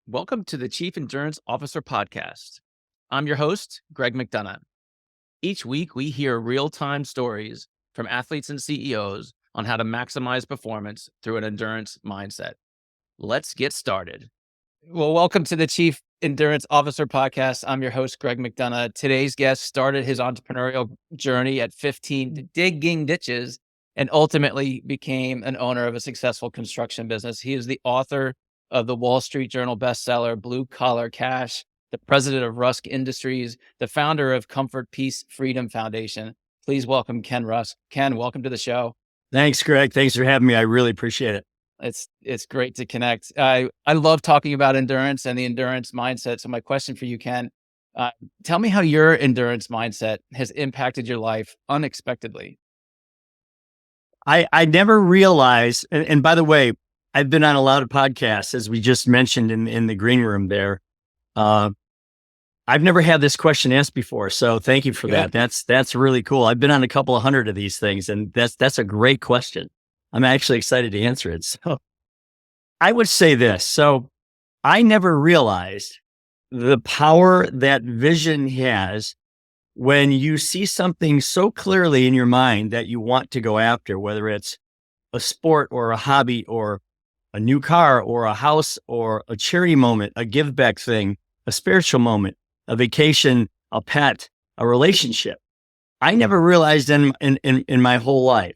Welcome to the Chief Endurance Officer Podcast. I'm your host, Greg McDonough. Each week, we hear real-time stories from athletes and CEOs on how to maximize performance through an endurance mindset. Let's get started. Well, welcome to the Chief Endurance Officer Podcast. I'm your host, Greg McDonough. Today's guest started his entrepreneurial journey at 15, digging ditches, and ultimately became an owner of a successful construction business. He is the author of the Wall Street Journal Bestseller, Blue Collar Cash, the president of Rusk Industries, the founder of Comfort, Peace, Freedom Foundation. Please welcome Ken Rusk. Ken, welcome to the show. Thanks, Greg. Thanks for having me. I really appreciate it. It's great to connect. I love talking about endurance and the endurance mindset. So my question for you, Ken, tell me how your endurance mindset has impacted your life unexpectedly. I never realized, and by the way, I've been on a lot of podcasts, as we just mentioned in the green room there. I've never had this question asked before, so thank you for that. That's really cool. I've been on a couple of hundred of these things, and that's a great question. I'm actually excited to answer it. So I would say this. So I never realized the power that vision has when you see something so clearly in your mind that you want to go after, whether it's a sport or a hobby or a new car or a house or a charity moment, a give back thing, a spiritual moment, a vacation, a pet, a relationship. I never realized in my whole life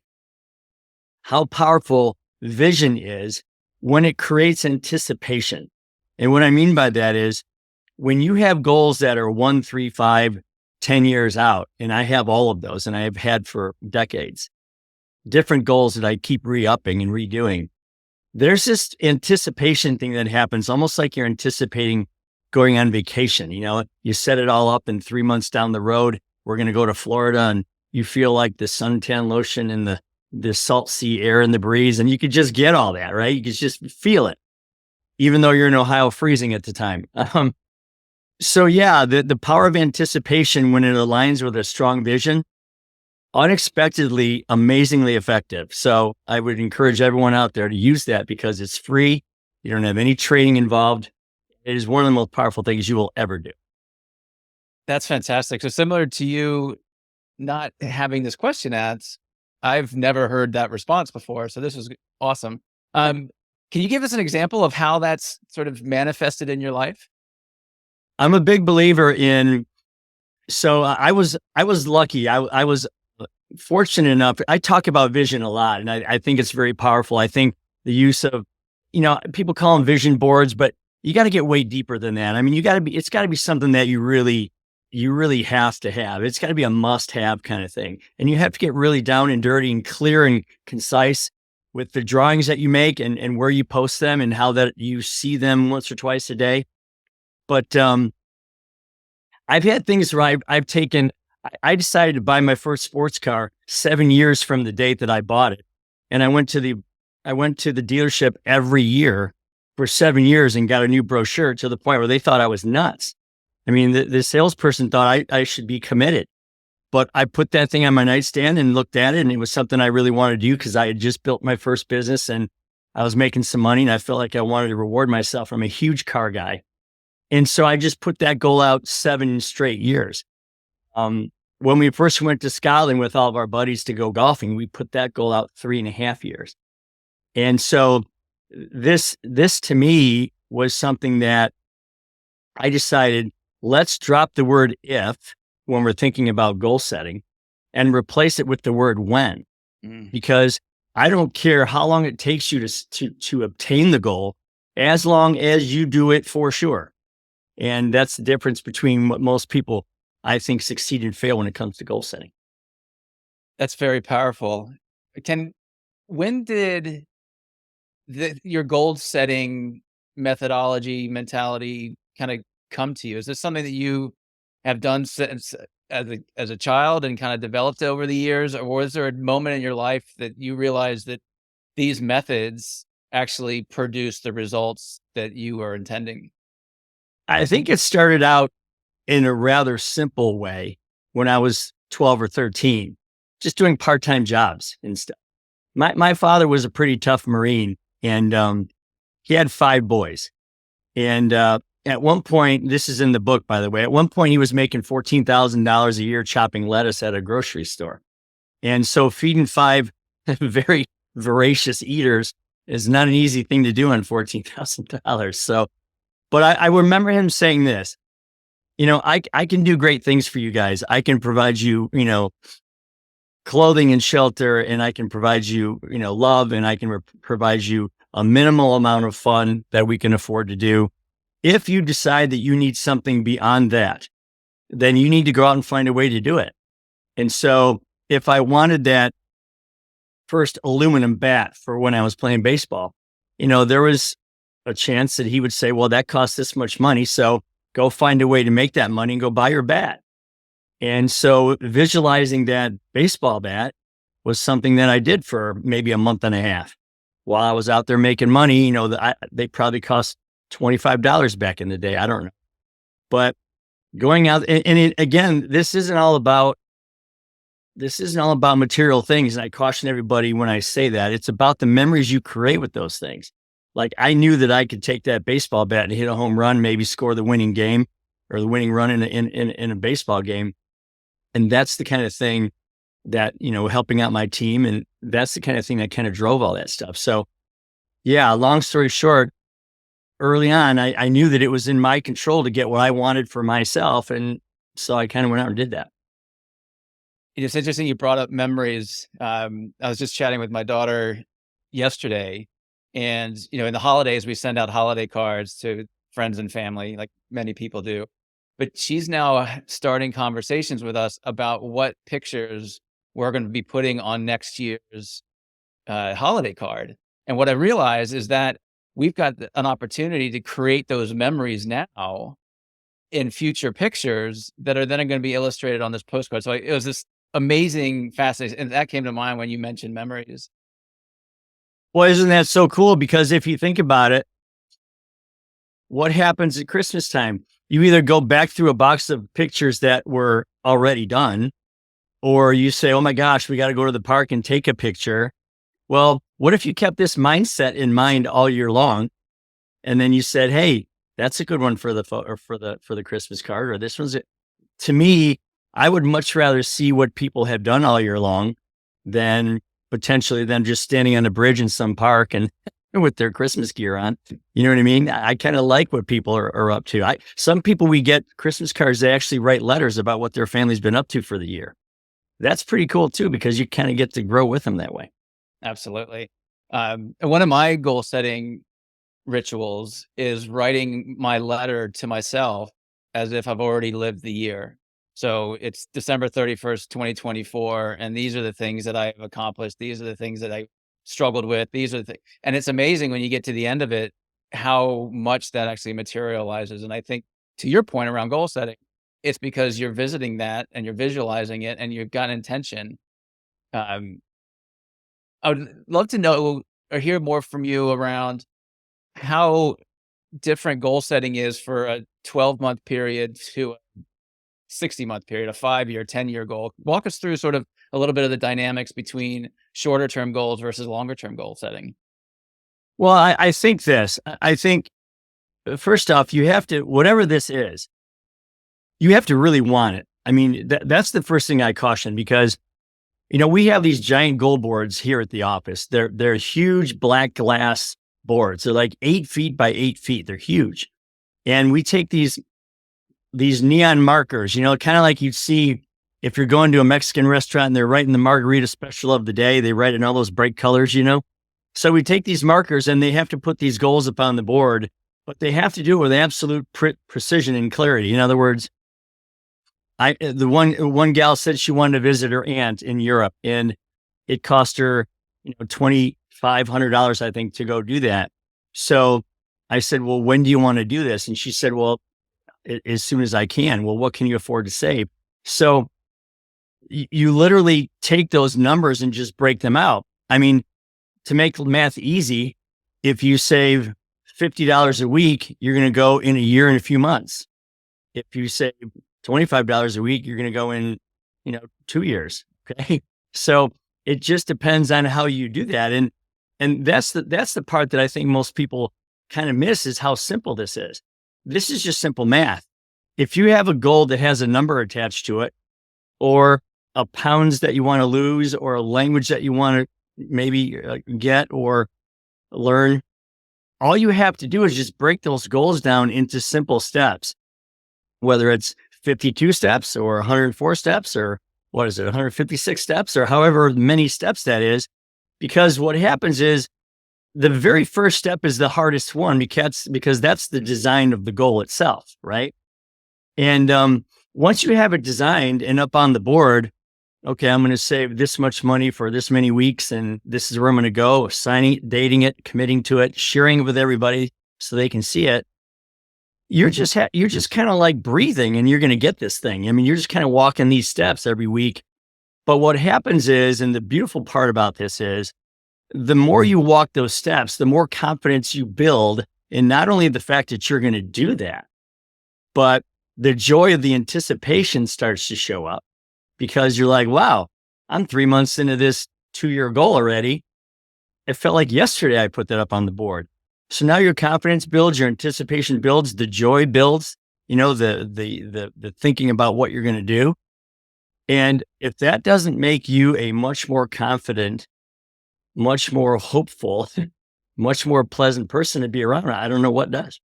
how powerful vision is when it creates anticipation. And what I mean by that is when you have goals that are 1, 3, 5, 10 years out, and I have all of those and I have had for decades, different goals that I keep re-upping and redoing. There's this anticipation thing that happens almost like you're anticipating going on vacation. You know, you set it all up and 3 months down the road, we're going to go to Florida and you feel like the suntan lotion and the salt sea air and the breeze, and you could just get all that, right? You could just feel it, even though you're in Ohio freezing at the time. So yeah, the power of anticipation when it aligns with a strong vision, unexpectedly, amazingly effective. So I would encourage everyone out there to use that because it's free. You don't have any training involved. It is one of the most powerful things you will ever do. That's fantastic. So similar to you not having this question asked, I've never heard that response before. So this was awesome. Can you give us an example of how that's sort of manifested in your life? I'm a big believer in, so I was lucky. I was fortunate enough. I talk about vision a lot and I think it's very powerful. I think the use of, people call them vision boards, but you got to get way deeper than that. I mean, it's got to be something that you really have to have. It's got to be a must have kind of thing. And you have to get really down and dirty and clear and concise with the drawings that you make and where you post them and how that you see them once or twice a day. But I've had things where I decided to buy my first sports car 7 years from the date that I bought it. And I went to the dealership every year for 7 years and got a new brochure to the point where they thought I was nuts. I mean, the salesperson thought I should be committed, but I put that thing on my nightstand and looked at it, and it was something I really wanted to do because I had just built my first business and I was making some money and I felt like I wanted to reward myself. I'm a huge car guy. And so I just put that goal out 7 straight years. When we first went to Scotland with all of our buddies to go golfing, we put that goal out 3.5 years. And so this to me was something that I decided, let's drop the word if when we're thinking about goal setting and replace it with the word when, because I don't care how long it takes you to obtain the goal, as long as you do it for sure. And that's the difference between what most people, I think, succeed and fail when it comes to goal setting. That's very powerful. When did your goal setting methodology, mentality kind of come to you? Is this something that you have done since as a child and kind of developed over the years? Or was there a moment in your life that you realized that these methods actually produce the results that you were intending? I think it started out in a rather simple way when I was 12 or 13, just doing part-time jobs and stuff. My father was a pretty tough Marine, and he had 5 boys. And at one point, this is in the book, by the way, at one point he was making $14,000 a year chopping lettuce at a grocery store. And so feeding 5 very voracious eaters is not an easy thing to do on $14,000. So, but I remember him saying this, I can do great things for you guys. I can provide you, clothing and shelter, and I can provide you, love, and I can provide you a minimal amount of fun that we can afford to do. If you decide that you need something beyond that, then you need to go out and find a way to do it. And so if I wanted that first aluminum bat for when I was playing baseball, there was a chance that he would say, well, that costs this much money. So go find a way to make that money and go buy your bat. And so visualizing that baseball bat was something that I did for maybe a month and a half while I was out there making money. They probably cost $25 back in the day. I don't know. But going out again, this isn't all about material things. And I caution everybody when I say that. It's about the memories you create with those things. Like I knew that I could take that baseball bat and hit a home run, maybe score the winning game or the winning run in a baseball game. And that's the kind of thing that, helping out my team. And that's the kind of thing that kind of drove all that stuff. So yeah, long story short, early on, I knew that it was in my control to get what I wanted for myself. And so I kind of went out and did that. It's interesting you brought up memories. I was just chatting with my daughter yesterday, and in the holidays we send out holiday cards to friends and family, like many people do. But she's now starting conversations with us about what pictures we're going to be putting on next year's holiday card. And what I realize is that we've got an opportunity to create those memories now in future pictures that are then going to be illustrated on this postcard. So it was this amazing, fascinating, and that came to mind when you mentioned memories. Well, isn't that so cool? Because if you think about it, what happens at Christmas time? You either go back through a box of pictures that were already done, or you say, oh my gosh, we got to go to the park and take a picture. Well, what if you kept this mindset in mind all year long? And then you said, hey, that's a good one for the Christmas card, or this one's it. To me, I would much rather see what people have done all year long than potentially them just standing on a bridge in some park and with their Christmas gear on. You know what I mean? I kind of like what people are up to. Some people, we get Christmas cards, they actually write letters about what their family's been up to for the year. That's pretty cool too, because you kind of get to grow with them that way. Absolutely. And one of my goal setting rituals is writing my letter to myself as if I've already lived the year. So it's December 31st, 2024. And these are the things that I've accomplished. These are the things that I struggled with. These are the things. And it's amazing when you get to the end of it, how much that actually materializes. And I think to your point around goal setting, it's because you're visiting that and you're visualizing it and you've got intention. I would love to know or hear more from you around how different goal setting is for a 12-month period to a 60-month period, a 5-year, 10-year goal. Walk us through sort of a little bit of the dynamics between shorter term goals versus longer term goal setting. Well, I think first off, you have to, whatever this is, you have to really want it. I mean, that's the first thing I caution, because, we have these giant goal boards here at the office. They're huge black glass boards. They're like 8 feet by 8 feet. They're huge. And we take these neon markers, kind of like you'd see if you're going to a Mexican restaurant and they're writing the margarita special of the day, they write in all those bright colors, So we take these markers and they have to put these goals up on the board, but they have to do it with absolute precision and clarity. In other words, the one gal said she wanted to visit her aunt in Europe, and it cost her, $2,500, I think, to go do that. So I said, well, when do you want to do this? And she said, well, as soon as I can. Well, what can you afford to save? So you literally take those numbers and just break them out. I mean, to make math easy, if you save $50 a week, you're going to go in a year and a few months. If you save $25 a week, you're going to go in, 2 years. Okay. So it just depends on how you do that. And that's the part that I think most people kind of miss is how simple this is. This is just simple math. If you have a goal that has a number attached to it, or a pounds that you want to lose, or a language that you want to maybe get or learn, all you have to do is just break those goals down into simple steps, whether it's 52 steps or 104 steps, or 156 steps, or however many steps that is. Because what happens is the very first step is the hardest one because that's the design of the goal itself, right? And once you have it designed and up on the board, okay, I'm going to save this much money for this many weeks, and this is where I'm going to go, signing it, dating it, committing to it, sharing it with everybody so they can see it. You're just kind of like breathing, and you're going to get this thing. I mean, you're just kind of walking these steps every week. But what happens is, and the beautiful part about this is, the more you walk those steps, the more confidence you build in not only the fact that you're going to do that, but the joy of the anticipation starts to show up, because you're like, wow, I'm 3 months into this 2-year goal already. It felt like yesterday I put that up on the board. So now your confidence builds, your anticipation builds, the joy builds, the thinking about what you're going to do. And if that doesn't make you a much more confident, much more hopeful, much more pleasant person to be around, I don't know what does.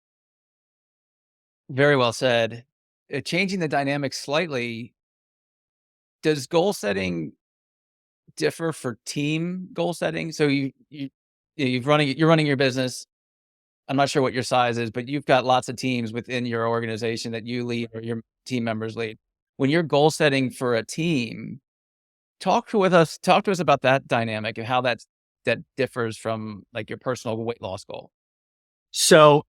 Very well said. Changing the dynamic slightly, does goal setting differ for team goal setting? So you're running your business. I'm not sure what your size is, but you've got lots of teams within your organization that you lead or your team members lead. When you're goal setting for a team, talk to us about that dynamic and how that differs from like your personal weight loss goal. So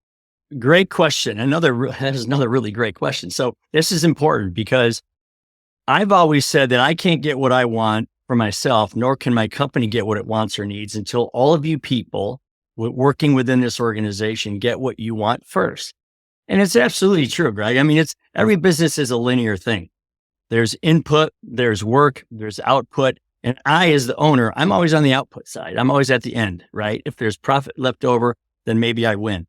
great question. That is another really great question. So this is important because I've always said that I can't get what I want for myself, nor can my company get what it wants or needs until all of you people working within this organization get what you want first. And it's absolutely true, Greg. I mean, every business is a linear thing. There's input, there's work, there's output. And I, as the owner, I'm always on the output side. I'm always at the end, right? If there's profit left over, then maybe I win.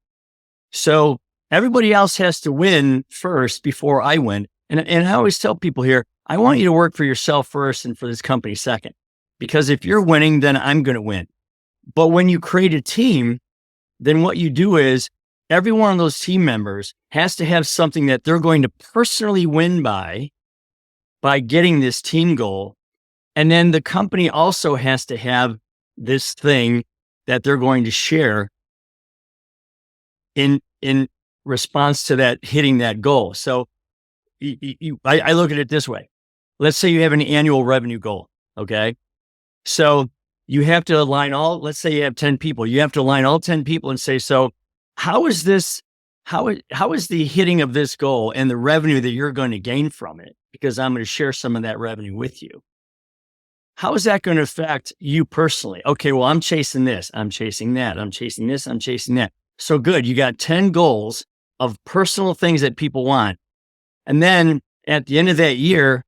So everybody else has to win first before I win. And I always tell people here, I want you to work for yourself first and for this company second. Because if you're winning, then I'm going to win. But when you create a team, then what you do is every one of those team members has to have something that they're going to personally win by getting this team goal. And then the company also has to have this thing that they're going to share in response to that, hitting that goal. So I look at it this way. Let's say you have an annual revenue goal. Okay. So you have to align let's say you have 10 people, you have to align all 10 people and say, so how is the hitting of this goal and the revenue that you're going to gain from it? Because I'm going to share some of that revenue with you. How is that going to affect you personally? Okay, well, I'm chasing this, I'm chasing that, I'm chasing this, I'm chasing that. So good. You got 10 goals of personal things that people want. And then at the end of that year,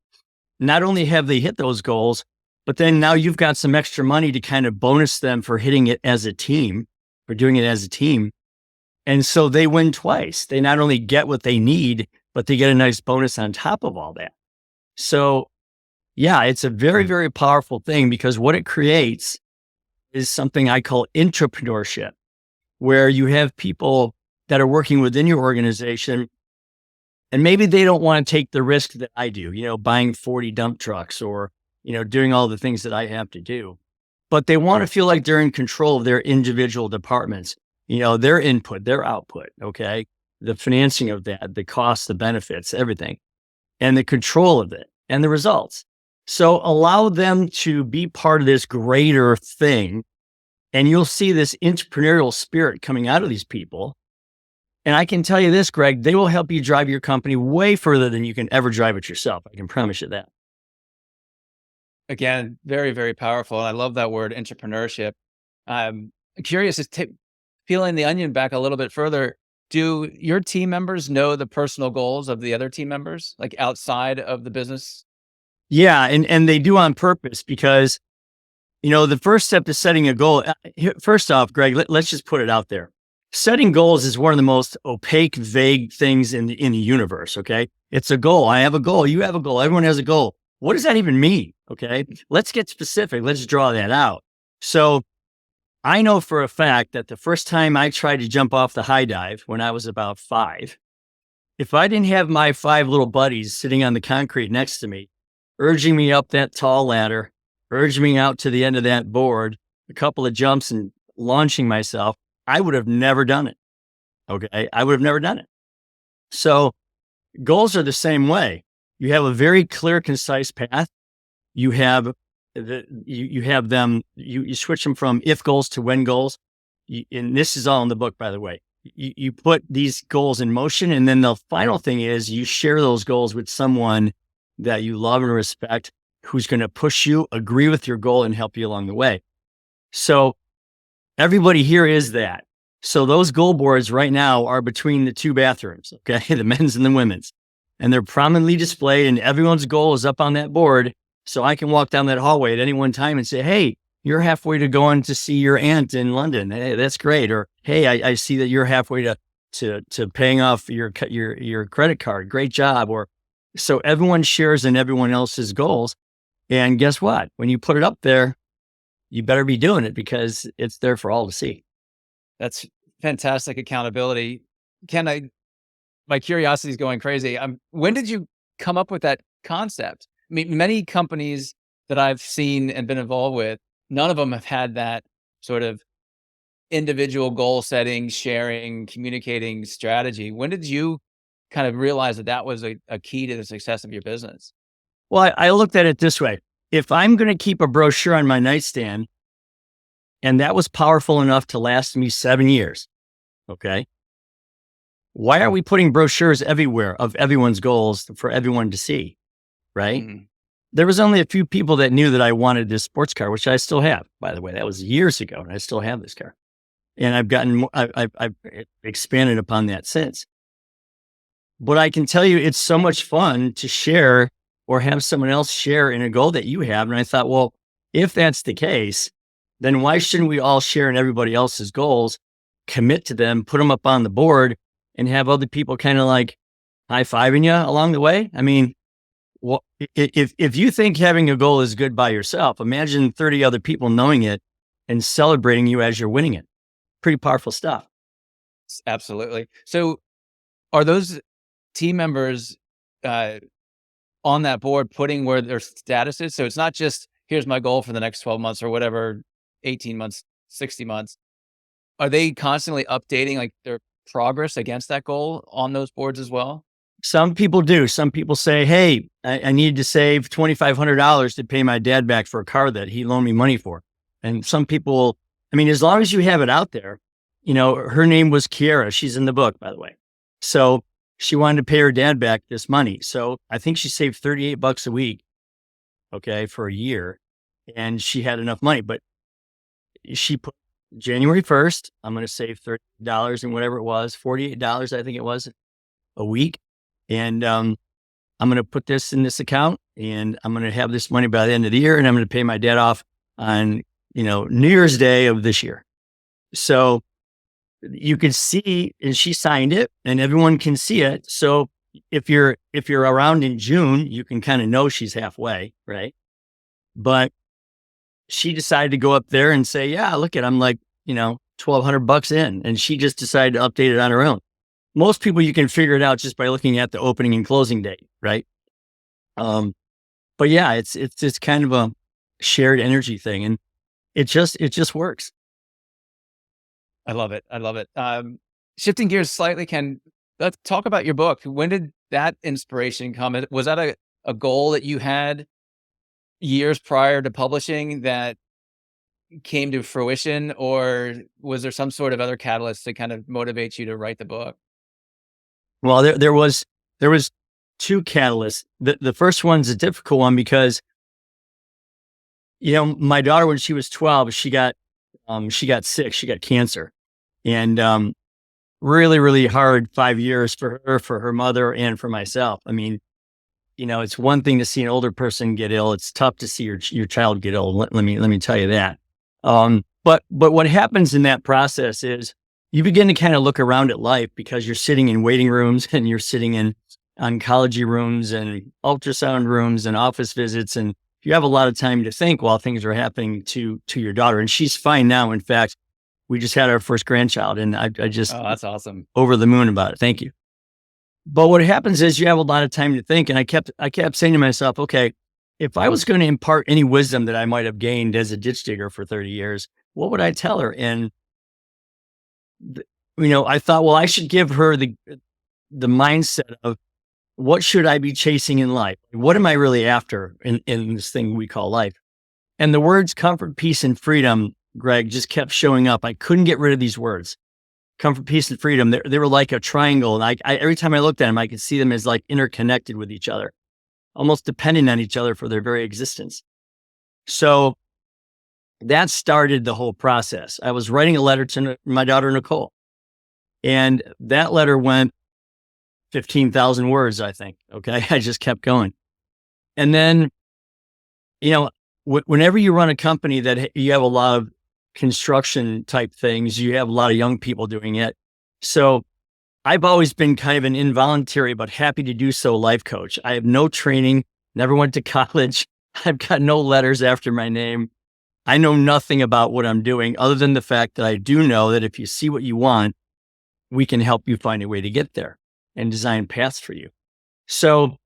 not only have they hit those goals, but then now you've got some extra money to kind of bonus them for hitting it as a team, for doing it as a team. And so they win twice. They not only get what they need, but they get a nice bonus on top of all that. So yeah, it's a very, very powerful thing because what it creates is something I call entrepreneurship, where you have people that are working within your organization and maybe they don't want to take the risk that I do, buying 40 dump trucks or, doing all the things that I have to do, but they want to feel like they're in control of their individual departments, their input, their output. Okay. The financing of that, the costs, the benefits, everything, and the control of it and the results. So allow them to be part of this greater thing. And you'll see this entrepreneurial spirit coming out of these people. And I can tell you this, Greg, they will help you drive your company way further than you can ever drive it yourself. I can promise you that. Again, very, very powerful. And I love that word, entrepreneurship. I'm curious, peeling the onion back a little bit further, do your team members know the personal goals of the other team members, like outside of the business? Yeah, and they do on purpose because, the first step to setting a goal, first off, Greg, let's just put it out there. setting goals is one of the most opaque, vague things in the universe. Okay. It's a goal. I have a goal. You have a goal. Everyone has a goal. What does that even mean? Okay. Let's get specific. Let's draw that out. So I know for a fact that the first time I tried to jump off the high dive when I was about 5, if I didn't have my 5 little buddies sitting on the concrete next to me, urging me up that tall ladder, urging me out to the end of that board, a couple of jumps and launching myself, I would have never done it. Okay. I would have never done it. So goals are the same way. You have a very clear, concise path. You have you have them, you switch them from if goals to when goals. And this is all in the book, by the way. You put these goals in motion. And then the final thing is you share those goals with someone that you love and respect, who's going to push you, agree with your goal, and help you along the way. So everybody here is that. So those goal boards right now are between the 2 bathrooms, okay, the men's and the women's. And they're prominently displayed, and everyone's goal is up on that board. So I can walk down that hallway at any one time and say, hey, you're halfway to going to see your aunt in London. Hey, that's great. Or, hey, I see that you're halfway to paying off your credit card. Great job. Or so everyone shares in everyone else's goals. And guess what? When you put it up there, you better be doing it because it's there for all to see. That's fantastic accountability. Ken, my curiosity is going crazy. When did you come up with that concept? I mean, many companies that I've seen and been involved with, none of them have had that sort of individual goal setting, sharing, communicating strategy. When did you kind of realize that that was a key to the success of your business? Well, I looked at it this way. If I'm going to keep a brochure on my nightstand, and that was powerful enough to last me 7 years, okay, why are we putting brochures everywhere of everyone's goals for everyone to see, right? Mm. There was only a few people that knew that I wanted this sports car, which I still have, by the way. That was years ago, and I still have this car. And I've expanded upon that since. But I can tell you, it's so much fun to share or have someone else share in a goal that you have. And I thought, well, if that's the case, then why shouldn't we all share in everybody else's goals, commit to them, put them up on the board, and have other people kind of like high-fiving you along the way? I mean, well, if you think having a goal is good by yourself, imagine 30 other people knowing it and celebrating you as you're winning it. Pretty powerful stuff. Absolutely. So are those team members on that board putting where their status is? So it's not just, here's my goal for the next 12 months or whatever, 18 months, 60 months. Are they constantly updating like their progress against that goal on those boards as well? Some people do. Some people say, hey, I need to save $2,500 to pay my dad back for a car that he loaned me money for. And some people, I mean, as long as you have it out there, you know, her name was Kiara. She's in the book, by the way. So she wanted to pay her dad back this money. So I think she saved $38 a week, okay, for a year. And she had enough money, but she put January 1st, I'm going to save $30 and whatever it was, $48, I think it was a week. And I'm going to put this in this account and I'm going to have this money by the end of the year. And I'm going to pay my dad off on, New Year's Day of this year. So you can see, and she signed it and everyone can see it. So if you're around in June, you can kind of know she's halfway, right? But she decided to go up there and say, yeah, look I'm like, $1,200 in. And she just decided to update it on her own. Most people, you can figure it out just by looking at the opening and closing date, right? But yeah, it's kind of a shared energy thing, and it just works. I love it. Shifting gears slightly, Ken, let's talk about your book. When did that inspiration come? Was that a goal that you had years prior to publishing that came to fruition, or was there some sort of other catalyst to kind of motivate you to write the book? Well, there was two catalysts. The first one's a difficult one because, my daughter, when she was 12, she got sick. She got cancer, and really, really hard 5 years for her, for her mother, and for myself. I mean, it's one thing to see an older person get ill. It's tough to see your child get ill. Let me tell you that. But what happens in that process is, you begin to kind of look around at life because you're sitting in waiting rooms and you're sitting in oncology rooms and ultrasound rooms and office visits. And you have a lot of time to think while things are happening to your daughter. And she's fine now. In fact, we just had our first grandchild, and I just Oh, that's awesome. over the moon about it. Thank you. But what happens is you have a lot of time to think. And I kept saying to myself, okay, if I was going to impart any wisdom that I might have gained as a ditch digger for 30 years, what would I tell her? And, I thought, well, I should give her the mindset of what should I be chasing in life? What am I really after in this thing we call life? And the words comfort, peace, and freedom, Greg, just kept showing up. I couldn't get rid of these words. Comfort, peace, and freedom. They were like a triangle. And I every time I looked at them, I could see them as like interconnected with each other, almost dependent on each other for their very existence. So that started the whole process. I was writing a letter to my daughter, Nicole, and that letter went 15,000 words, I think. Okay. I just kept going. And then, whenever you run a company that you have a lot of construction type things, you have a lot of young people doing it. So I've always been kind of an involuntary, but happy to do so life coach. I have no training, never went to college. I've got no letters after my name. I know nothing about what I'm doing other than the fact that I do know that if you see what you want, we can help you find a way to get there and design paths for you. So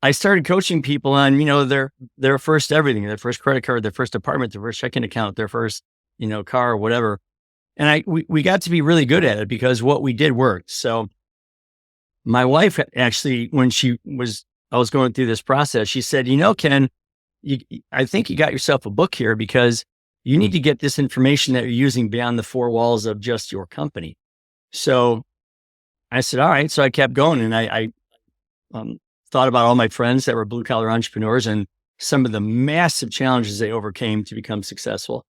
I started coaching people on, their first everything, their first credit card, their first apartment, their first checking account, their first, car or whatever. And we got to be really good at it because what we did worked. So my wife actually, when I was going through this process, she said, Ken, I think you got yourself a book here because you need to get this information that you're using beyond the four walls of just your company. So I said, all right. So I kept going, and I thought about all my friends that were blue collar entrepreneurs and some of the massive challenges they overcame to become successful.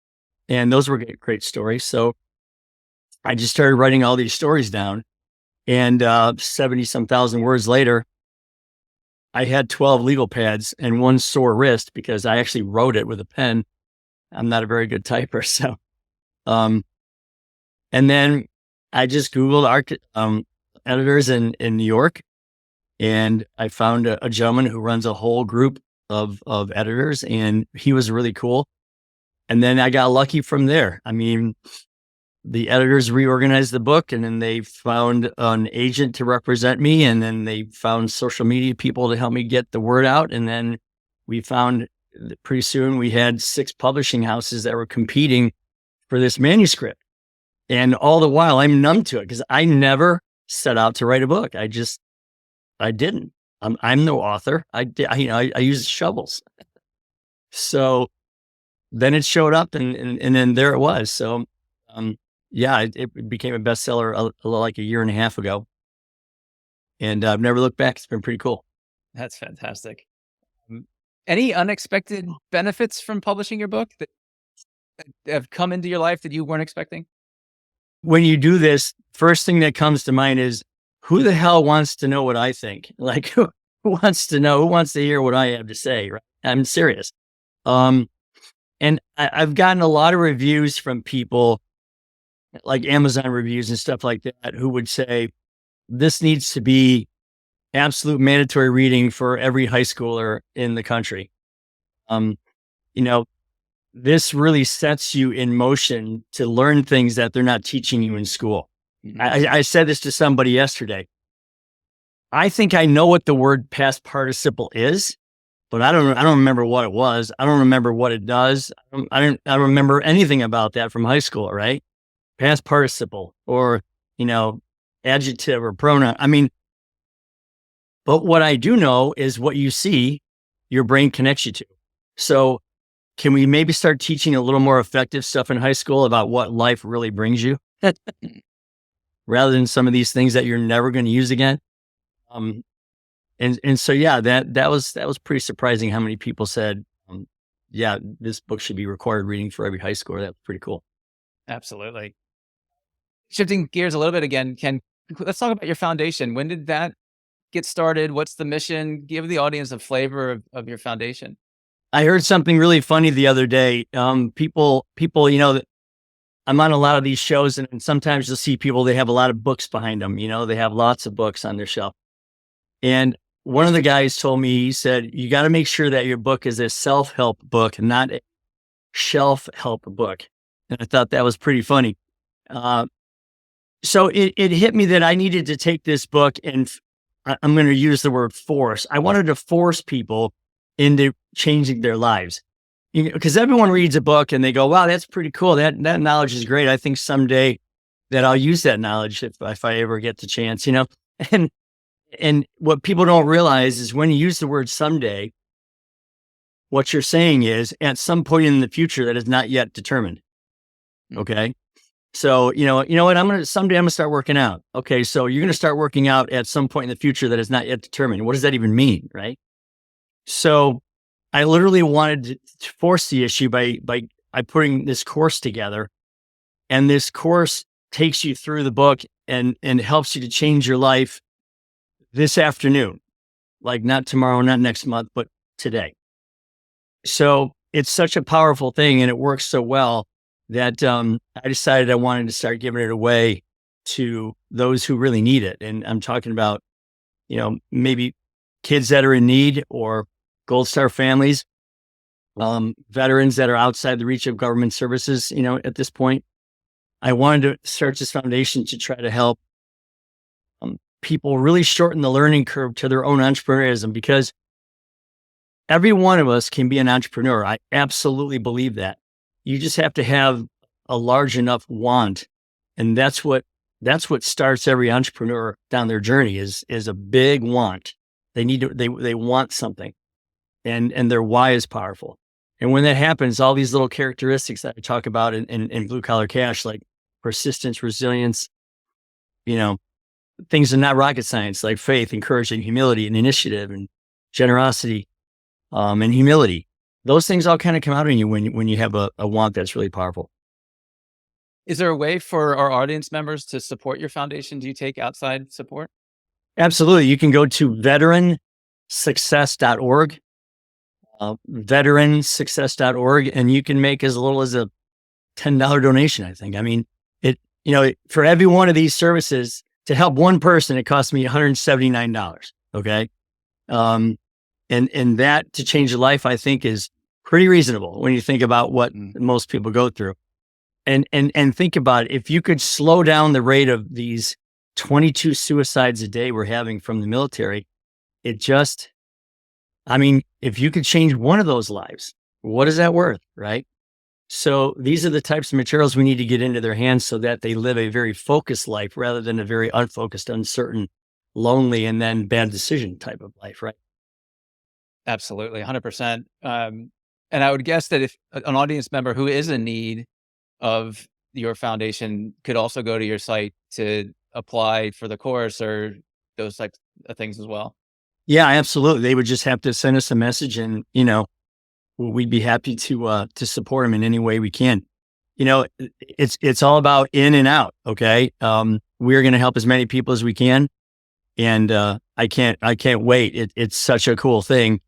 And those were great stories. So I just started writing all these stories down, and 70 some thousand words later, I had 12 legal pads and one sore wrist because I actually wrote it with a pen. I'm not a very good typer. So, and then I just Googled editors in New York, and I found a gentleman who runs a whole group of editors, and he was really cool. And then I got lucky from there. I mean, the editors reorganized the book, and then they found an agent to represent me, and then they found social media people to help me get the word out. And then we found pretty soon we had 6 publishing houses that were competing for this manuscript. And all the while I'm numb to it because I never set out to write a book. I didn't. I'm no author. I use shovels. So then it showed up, and then there it was. So, it became a bestseller like a year and a half ago, and I've never looked back. It's been pretty cool. That's fantastic. Any unexpected benefits from publishing your book that have come into your life that you weren't expecting? When you do this, first thing that comes to mind is, who the hell wants to know what I think? Like, who wants to hear what I have to say? Right? I'm serious. And I've gotten a lot of reviews from people like Amazon reviews and stuff like that, who would say, this needs to be absolute mandatory reading for every high schooler in the country. This really sets you in motion to learn things that they're not teaching you in school. Mm-hmm. I said this to somebody yesterday. I think I know what the word past participle is, but I don't remember what it was. I don't remember what it does. I don't remember anything about that from high school, right? Past participle or, adjective or pronoun. I mean, but what I do know is what you see, your brain connects you to. So can we maybe start teaching a little more effective stuff in high school about what life really brings you rather than some of these things that you're never going to use again? And so, that was pretty surprising how many people said, this book should be required reading for every high schooler. That's pretty cool. Absolutely. Shifting gears a little bit again, Ken, let's talk about your foundation. When did that get started? What's the mission? Give the audience a flavor of your foundation. I heard something really funny the other day. People, I'm on a lot of these shows, and sometimes you'll see people, they have a lot of books behind them. They have lots of books on their shelf. And one of the guys told me, he said, you got to make sure that your book is a self-help book, not a shelf-help book. And I thought that was pretty funny. So it hit me that I needed to take this book, and I'm going to use the word force. I wanted to force people into changing their lives. Because everyone reads a book and they go, wow, that's pretty cool. That knowledge is great. I think someday that I'll use that knowledge if I ever get the chance, And what people don't realize is when you use the word someday, what you're saying is at some point in the future that is not yet determined. Okay. So, you know what, someday I'm going to start working out. Okay. So you're going to start working out at some point in the future that is not yet determined. What does that even mean? Right. So I literally wanted to force the issue by putting this course together, and this course takes you through the book and helps you to change your life this afternoon, like not tomorrow, not next month, but today. So it's such a powerful thing, and it works so well that I decided I wanted to start giving it away to those who really need it. And I'm talking about, maybe kids that are in need, or Gold Star families, veterans that are outside the reach of government services, at this point. I wanted to start this foundation to try to help people really shorten the learning curve to their own entrepreneurism, because every one of us can be an entrepreneur. I absolutely believe that. You just have to have a large enough want. And that's what starts every entrepreneur down their journey is a big want. They want something. And their why is powerful. And when that happens, all these little characteristics that I talk about in Blue Collar Cash, like persistence, resilience, things are not rocket science, like faith, encouragement, humility, and initiative, and generosity, and humility. Those things all kind of come out in you when you have a want that's really powerful. Is there a way for our audience members to support your foundation? Do you take outside support? Absolutely. You can go to veteransuccess.org. Veteransuccess.org, and you can make as little as a $10 donation, I think. I mean, for every one of these services, to help one person, it cost me $179. Okay. And that, to change your life, I think is pretty reasonable when you think about what most people go through. And think about it. If you could slow down the rate of these 22 suicides a day we're having from the military, if you could change one of those lives, what is that worth, right? So these are the types of materials we need to get into their hands so that they live a very focused life rather than a very unfocused, uncertain, lonely, and then bad decision type of life, right? Absolutely, 100%. And I would guess that if an audience member who is in need of your foundation could also go to your site to apply for the course or those types of things as well. Yeah, absolutely. They would just have to send us a message, and we'd be happy to support them in any way we can. It's all about in and out. Okay, we're going to help as many people as we can, and I can't wait. It's such a cool thing.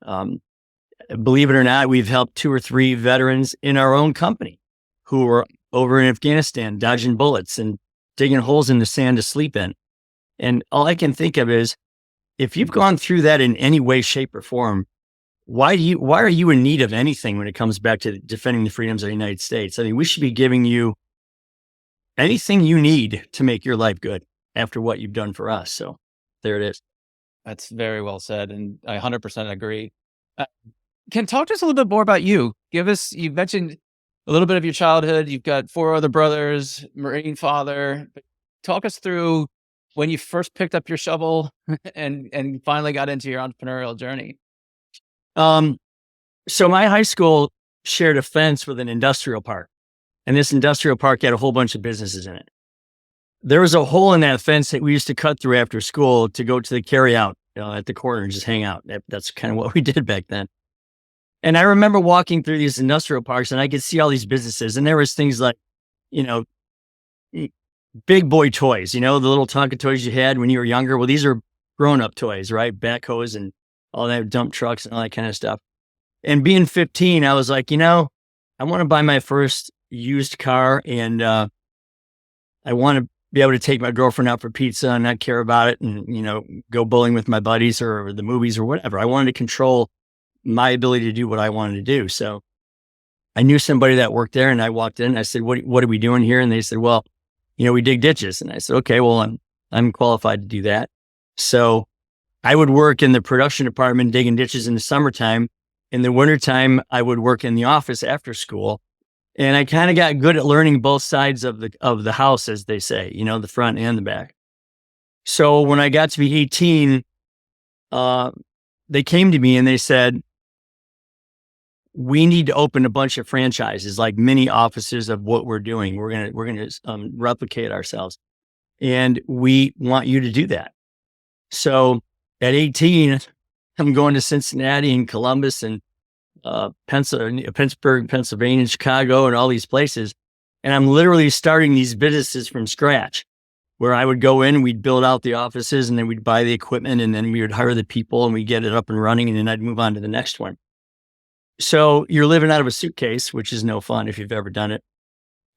Believe it or not, we've helped 2 or 3 veterans in our own company who were over in Afghanistan dodging bullets and digging holes in the sand to sleep in. And all I can think of is, if you've gone through that in any way, shape, or form, why are you in need of anything when it comes back to defending the freedoms of the United States? I mean, we should be giving you anything you need to make your life good after what you've done for us. So there it is. That's very well said, and I 100% agree. Ken, talk to us a little bit more about you. You mentioned a little bit of your childhood. You've got 4 other brothers, Marine father. Talk us through when you first picked up your shovel and finally got into your entrepreneurial journey. So my high school shared a fence with an industrial park, and this industrial park had a whole bunch of businesses in it. There was a hole in that fence that we used to cut through after school to go to the carryout at the corner and just hang out. That's kind of what we did back then. And I remember walking through these industrial parks, and I could see all these businesses, and there was things like, big boy toys, the little Tonka toys you had when you were younger. Well, these are grown-up toys, right? Backhoes and all that, dump trucks and all that kind of stuff. And being 15, I was like, I want to buy my first used car, and I want to be able to take my girlfriend out for pizza and not care about it, and go bowling with my buddies or the movies or whatever. I wanted to control my ability to do what I wanted to do. So I knew somebody that worked there, and I walked in and I said, what are we doing here? And they said, well, we dig ditches. And I said, okay, well, I'm qualified to do that. So I would work in the production department digging ditches in the summertime. In the wintertime, I would work in the office after school. And I kind of got good at learning both sides of the house, as they say, the front and the back. So when I got to be 18, they came to me and they said, we need to open a bunch of franchises, like mini offices of what we're doing. We're gonna replicate ourselves, and we want you to do that. So at 18, I'm going to Cincinnati and Columbus and Pittsburgh, Pennsylvania, Chicago, and all these places, and I'm literally starting these businesses from scratch. Where I would go in, we'd build out the offices, and then we'd buy the equipment, and then we would hire the people, and we'd get it up and running, and then I'd move on to the next one. So you're living out of a suitcase, which is no fun if you've ever done it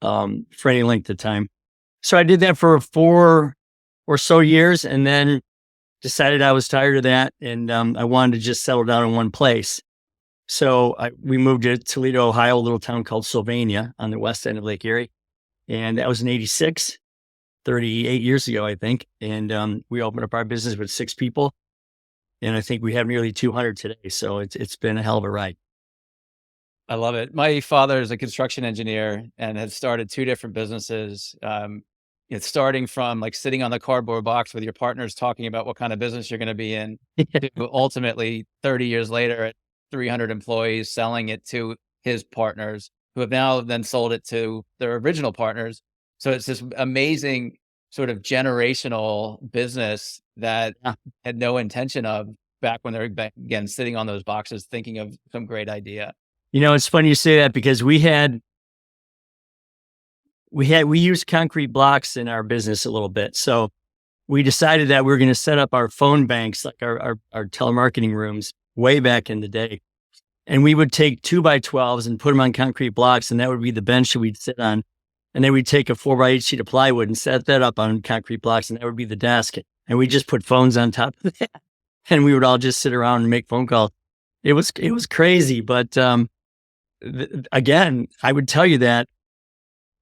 for any length of time. So I did that for 4 or so years, and then decided I was tired of that, and I wanted to just settle down in one place. So we moved to Toledo, Ohio, a little town called Sylvania on the west end of Lake Erie, and that was in '86, 38 years ago, I think. And we opened up our business with 6 people, and I think we have nearly 200 today. So it's been a hell of a ride. I love it. My father is a construction engineer and had started 2 different businesses. It's starting from like sitting on the cardboard box with your partners talking about what kind of business you're going to be in, to ultimately 30 years later at 300 employees, selling it to his partners, who have now then sold it to their original partners. So it's this amazing sort of generational business that had no intention of back when they're again sitting on those boxes thinking of some great idea. It's funny you say that, because we used concrete blocks in our business a little bit. So we decided that we were going to set up our phone banks, like our telemarketing rooms, way back in the day. And we would take 2x12s and put them on concrete blocks, and that would be the bench that we'd sit on. And then we'd take a 4x8 sheet of plywood and set that up on concrete blocks, and that would be the desk. And we just put phones on top of that, and we would all just sit around and make phone calls. It was crazy, but again, I would tell you that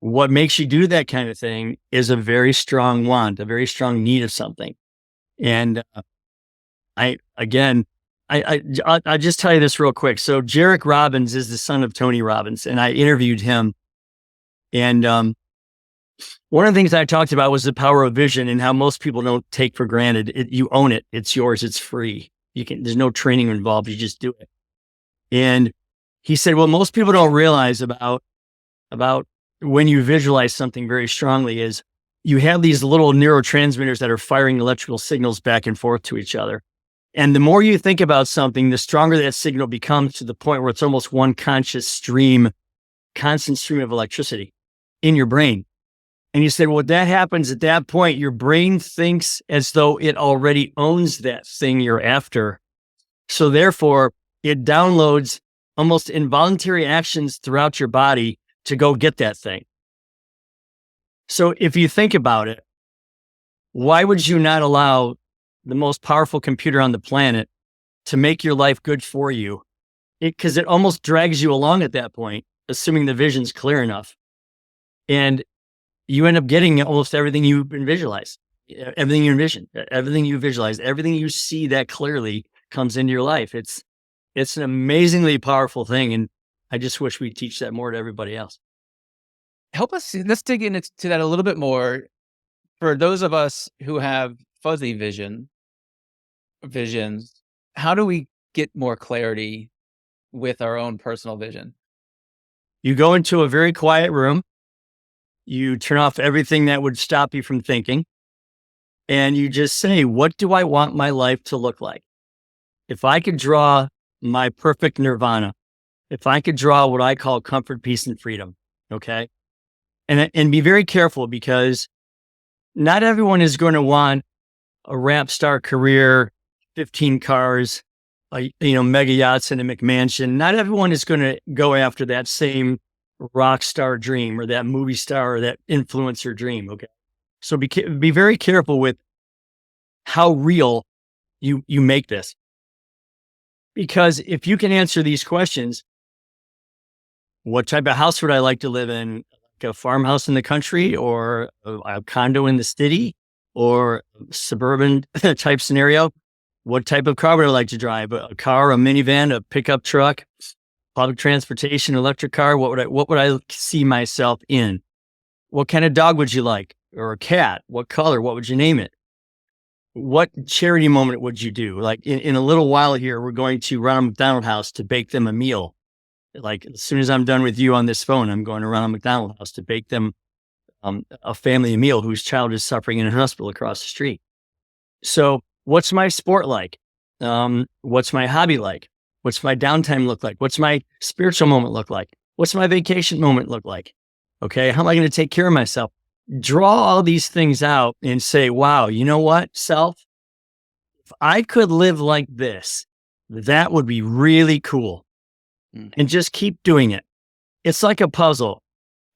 what makes you do that kind of thing is a very strong want, a very strong need of something. And I'll just tell you this real quick. So Jarek Robbins is the son of Tony Robbins, and I interviewed him. And one of the things I talked about was the power of vision, and how most people don't take for granted. You own it. It's yours. It's free. There's no training involved. You just do it. And he said, well, most people don't realize about when you visualize something very strongly is you have these little neurotransmitters that are firing electrical signals back and forth to each other. And the more you think about something, the stronger that signal becomes, to the point where it's almost one constant stream of electricity in your brain. And you said, well, that happens at that point, your brain thinks as though it already owns that thing you're after. So therefore, it downloads almost involuntary actions throughout your body to go get that thing. So if you think about it, why would you not allow the most powerful computer on the planet to make your life good for you? Because it almost drags you along at that point, assuming the vision's clear enough. And you end up getting almost everything you visualize, everything you envision, everything you visualize, everything you see that clearly comes into your life. It's an amazingly powerful thing. And I just wish we'd teach that more to everybody else. Let's dig into that a little bit more. For those of us who have fuzzy visions, how do we get more clarity with our own personal vision? You go into a very quiet room, you turn off everything that would stop you from thinking, and you just say, what do I want my life to look like? If I could draw my perfect nirvana, if I could draw what I call comfort, peace, and freedom, okay? And be very careful, because not everyone is going to want a rap star career, 15 cars, mega yachts and a McMansion. Not everyone is going to go after that same rock star dream or that movie star or that influencer dream. Okay. So be very careful with how real you make this. Because if you can answer these questions, what type of house would I like to live in? Like a farmhouse in the country or a condo in the city or suburban type scenario? What type of car would I like to drive? A car, a minivan, a pickup truck, public transportation, electric car? What would I see myself in? What kind of dog would you like? Or a cat? What color? What would you name it? What charity moment would you do? Like in a little while here, we're going to Ronald McDonald House to bake them a meal. Like as soon as I'm done with you on this phone, I'm going to Ronald McDonald House to bake them a family meal whose child is suffering in a hospital across the street. So what's my sport like? What's my hobby like? What's my downtime look like? What's my spiritual moment look like? What's my vacation moment look like? Okay. How am I going to take care of myself? Draw all these things out and say, wow, you know what, self? If I could live like this, that would be really cool. And just keep doing it. It's like a puzzle.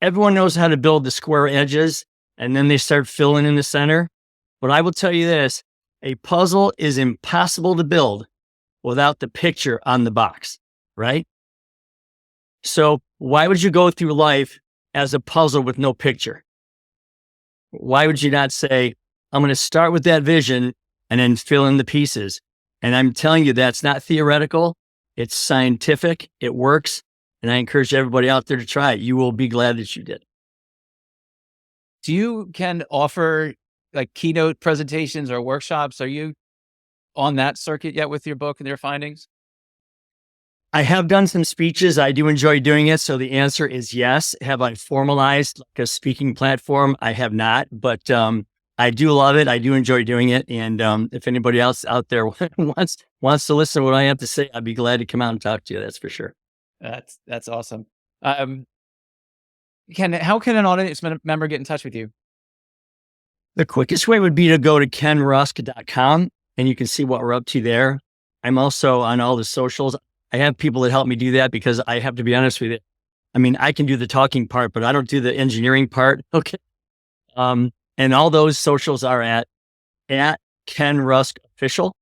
Everyone knows how to build the square edges and then they start filling in the center. But I will tell you this, a puzzle is impossible to build without the picture on the box, right? So why would you go through life as a puzzle with no picture? Why would you not say, I'm going to start with that vision and then fill in the pieces? And I'm telling you, that's not theoretical. It's scientific. It works. And I encourage everybody out there to try it. You will be glad that you did. Do you can offer like keynote presentations or workshops? Are you on that circuit yet with your book and your findings? I have done some speeches. I do enjoy doing it. So the answer is yes. Have I formalized like a speaking platform? I have not, but I do love it. I do enjoy doing it. And if anybody else out there wants to listen to what I have to say, I'd be glad to come out and talk to you. That's for sure. That's awesome. How can an audience member get in touch with you? The quickest way would be to go to kenrusk.com and you can see what we're up to there. I'm also on all the socials. I have people that help me do that because I have to be honest with you. I mean, I can do the talking part, but I don't do the engineering part. Okay. And all those socials are at Ken Rusk Official.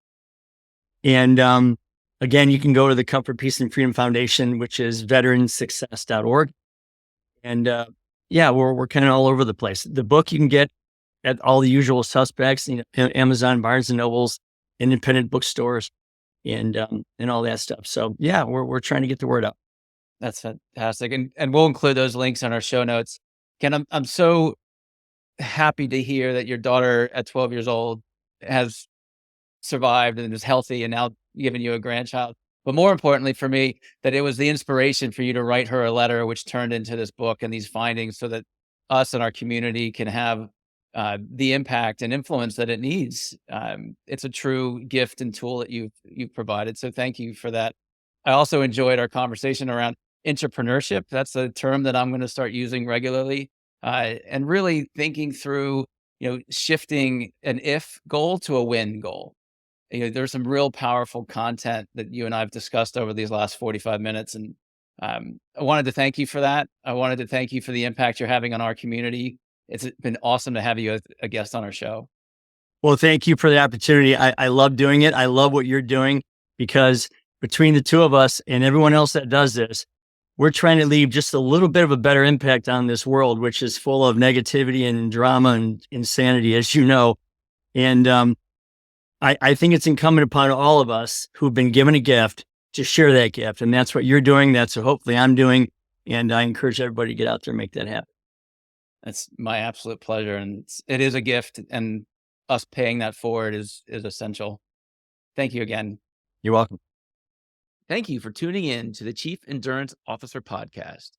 And again, you can go to the Comfort, Peace, and Freedom Foundation, which is veteransuccess.org. And we're kind of all over the place. The book you can get at all the usual suspects, Amazon, Barnes and Nobles, independent bookstores, and all that stuff. So yeah, we're trying to get the word out. That's fantastic. And we'll include those links on our show notes. Ken, I'm so happy to hear that your daughter at 12 years old has survived and is healthy and now giving you a grandchild. But more importantly for me, that it was the inspiration for you to write her a letter, which turned into this book and these findings so that us and our community can have the impact and influence that it needs. It's a true gift and tool that you've provided. So thank you for that. I also enjoyed our conversation around entrepreneurship. That's a term that I'm going to start using regularly, and really thinking through, shifting an if goal to a win goal. There's some real powerful content that you and I have discussed over these last 45 minutes. And I wanted to thank you for that. I wanted to thank you for the impact you're having on our community. It's been awesome to have you as a guest on our show. Well, thank you for the opportunity. I love doing it. I love what you're doing because between the two of us and everyone else that does this, we're trying to leave just a little bit of a better impact on this world, which is full of negativity and drama and insanity, as you know. And I think it's incumbent upon all of us who've been given a gift to share that gift. And that's what you're doing. That's what hopefully I'm doing. And I encourage everybody to get out there and make that happen. That's my absolute pleasure. And it is a gift, and us paying that forward is essential. Thank you again. You're welcome. Thank you for tuning in to the Chief Endurance Officer podcast.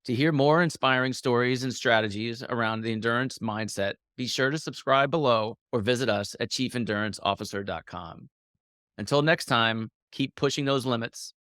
To hear more inspiring stories and strategies around the endurance mindset, be sure to subscribe below or visit us at chiefenduranceofficer.com. Until next time, keep pushing those limits